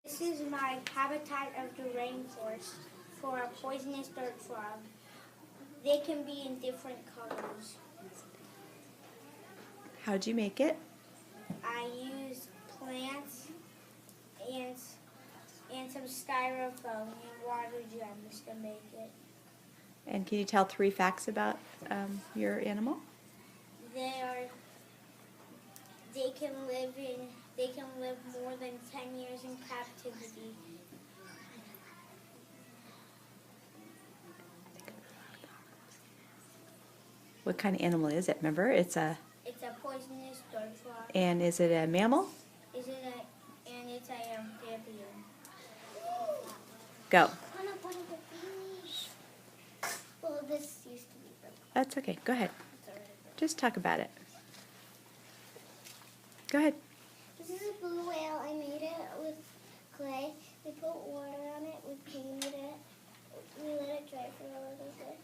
This is my habitat of the rainforest for a poisonous dirt frog. They can be in different colors. How'd you make it? I use plants and some styrofoam and water gems to make it. And can you tell 3 facts about your animal? They can live more than 10 years in captivity. What kind of animal is it? Remember, it's a. It's a poisonous dirt frog. And is it a mammal? It's a amphibian. Go. Well, this used to be broken. That's okay. Go ahead. It's already broken. Just talk about it. Go ahead. This is a blue whale. I made it with clay. We put water on it. We painted it. We let it dry for a little bit,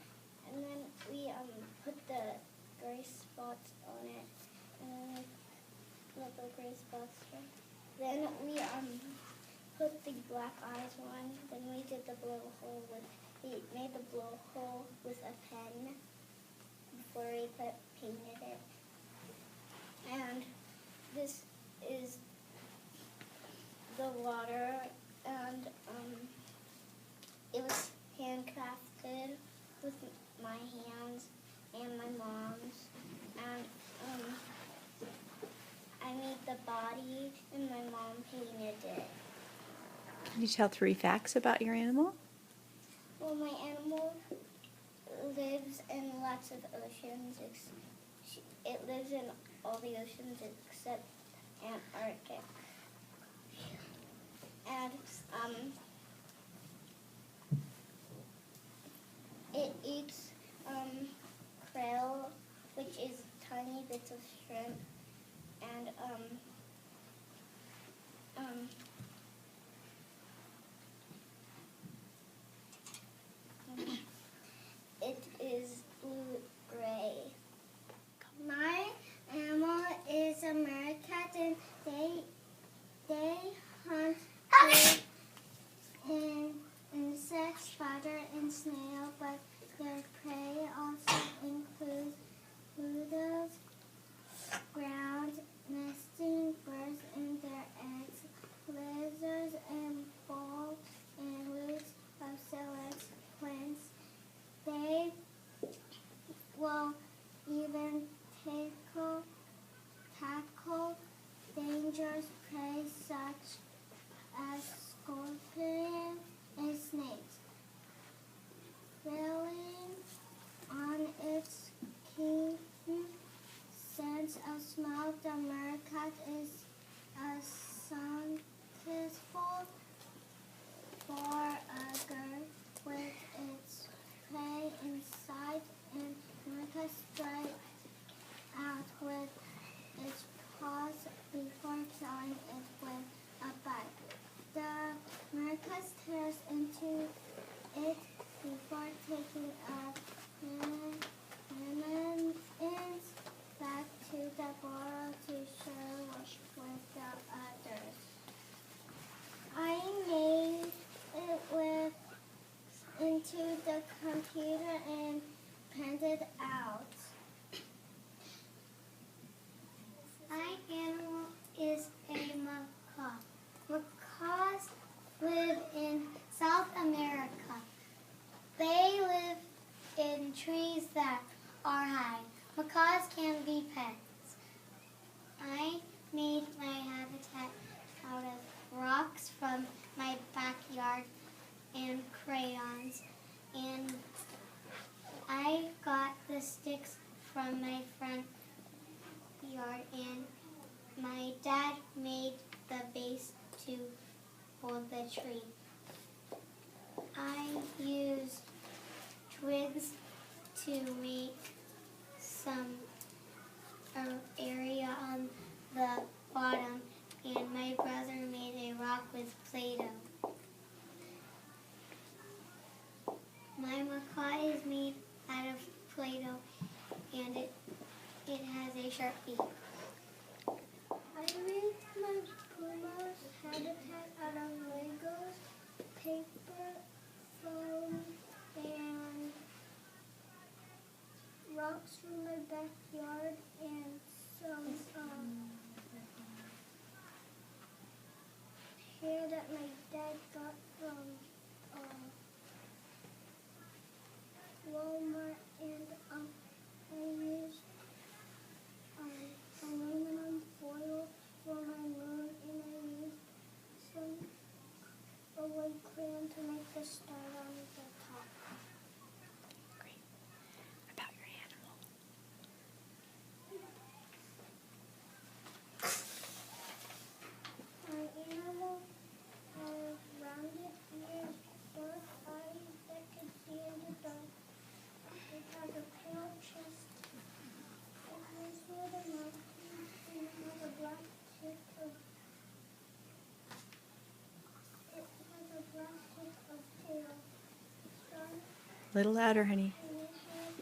and then we put the gray spots on it, and then we let the gray spots dry. Then we put the black eyes on. Then we did the blowhole with. We made the blowhole with a pen before we painted it, and this is the water, and it was handcrafted with my hands and my mom's, and I made the body and my mom painted it. Can you tell 3 facts about your animal? Well, my animal lives in lots of oceans. It lives in all the oceans except Antarctic. And it eats krill, which is tiny bits of shrimp, and it is blue-gray. My animal is a meerkat, and they hunt insects, spider, and snail, but their prey also includes poodles, ground nesting birds and their eggs, lizards, and bulbs and roots of silage plants. They will even tackle dangerous prey such as scorpions and snakes. Feeling on its keen sense of smell, the meerkat is a successful forager with its prey in sight, and meerkat strikes out with its paws before killing it with a bite. The meerkat stares into it before taking a remnants back to the burrow to share with the others. I made it into the computer and printed out. My animal is a macaw. Macaws live in South America. They live in trees that are high. Macaws can be pets. I made my habitat out of rocks from my backyard and crayons, and I got the sticks from my front yard, and my dad made the base to hold the tree. I used twigs to make some area on the bottom, and my brother made a rock with Play-Doh. My macaw is made out of Play-Doh, and it has a sharp beak. I made my puma's habitat out of white crayon to make the star on the top. Great. About your animal. My animal has rounded ears, dark eyes that can see in the dark. It has a pale chest. It has little mouth and it has a black tip of tail. A little louder, honey. And it has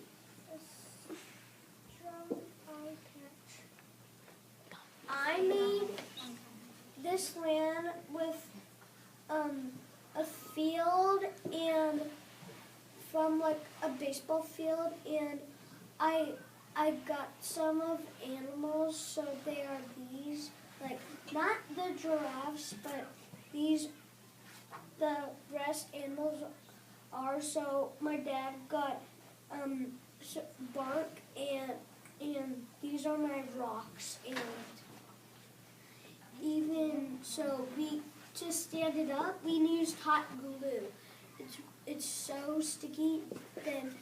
a strong eye patch. I made this land with a field and from like a baseball field, and I got some of animals, so they are these, like not the giraffes, but these the rest animals are. So my dad got bark, and these are my rocks, and even so to stand it up, we used hot glue. It's so sticky, then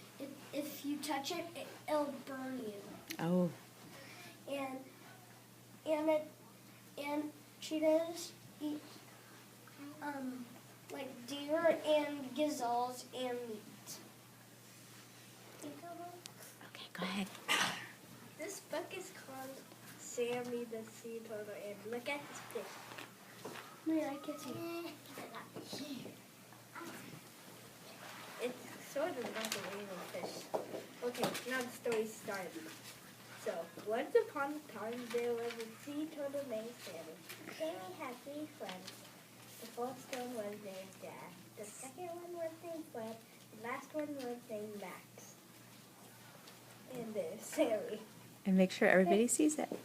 if you touch it, it'll burn you. Oh. And cheetahs eat like deer and gazelles and meat. Okay, go ahead. This book is called Sammy the Sea Turtle, and look at this fish. Wait, I can see. It's sort of like a rainbow fish. Okay, now the story starts. So, once upon a time, there was a sea turtle named Sammy. Sammy had 3 friends. The first one was named Jack. The second one was named Fred. The last one was named Max. And there's Sammy. And make sure everybody sees it. There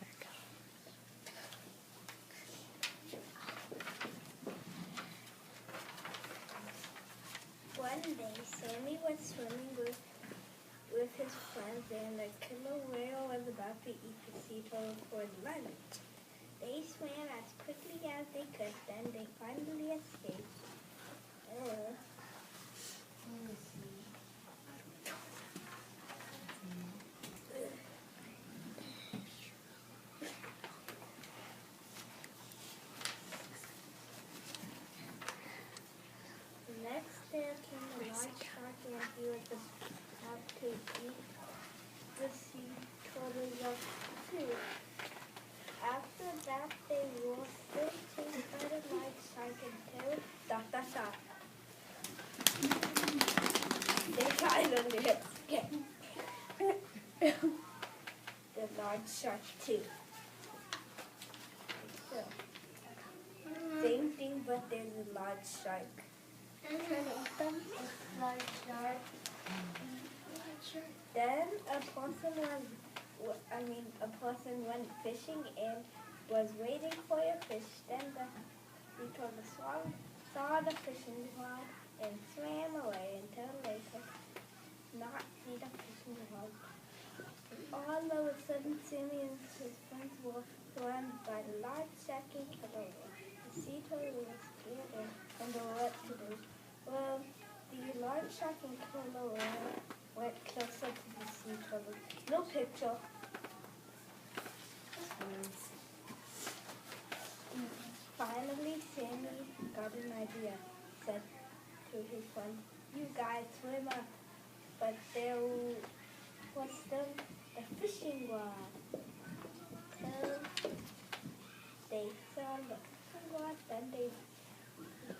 we go. One day, Sammy was swimming with his friends, and a killer whale was about to eat the sea turtle for lunch. They swam as quickly as they could, then they finally escaped. Next, there came a large shark, and he was about to eat the sea turtle up too. After that, they were still chased by the large shark until ... They got under its skin. The large shark too. So, same thing, but there's a large shark. Then a person went fishing and was waiting for a fish. Then the sea turtle saw the fishing rod and swam away until they could not see the fishing rod. All of a sudden, Sammy and his friends were surrounded by the large shark and killer whale. The sea turtle was scared and wondered what to do. Well, the large shark and killer whale went closer to the sea turtle. No picture. Finally, Sammy got an idea. Said to his friend, "You guys swim up." But there was still a fishing rod. Till they saw the fishing rod, then they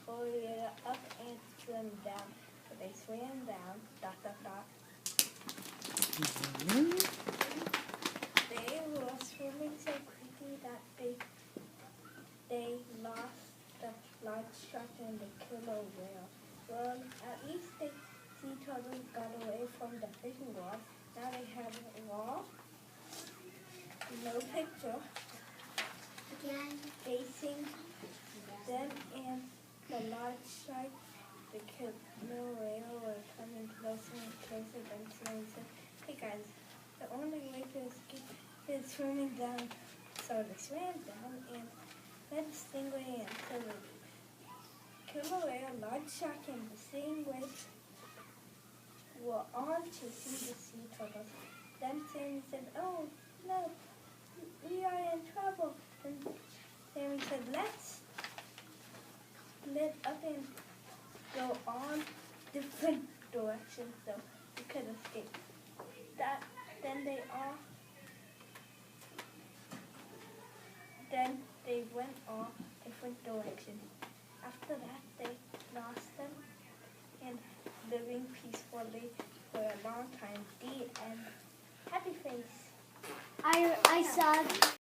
pulled it up and swam down. So they swam down. ... They were swimming so quickly that they lost the large shark and the killer whale. Well, at least the sea turtles got away from the fishing rod. Now they have a wall, no picture, facing them, and the large shark, the killer whale were coming closer and closer. Then Sammy said, "Hey guys, the only way to escape is swimming down." So they swam down and led the stingray until the killer Red Shark and the same way were on chasing the sea turtles. Then Sammy said, "Oh no, we are in trouble." And Sammy said, "Let's split up and go on different directions so we could escape." Then they went off different directions. After that, they lost them and living peacefully for a long time. The end. Happy face. I saw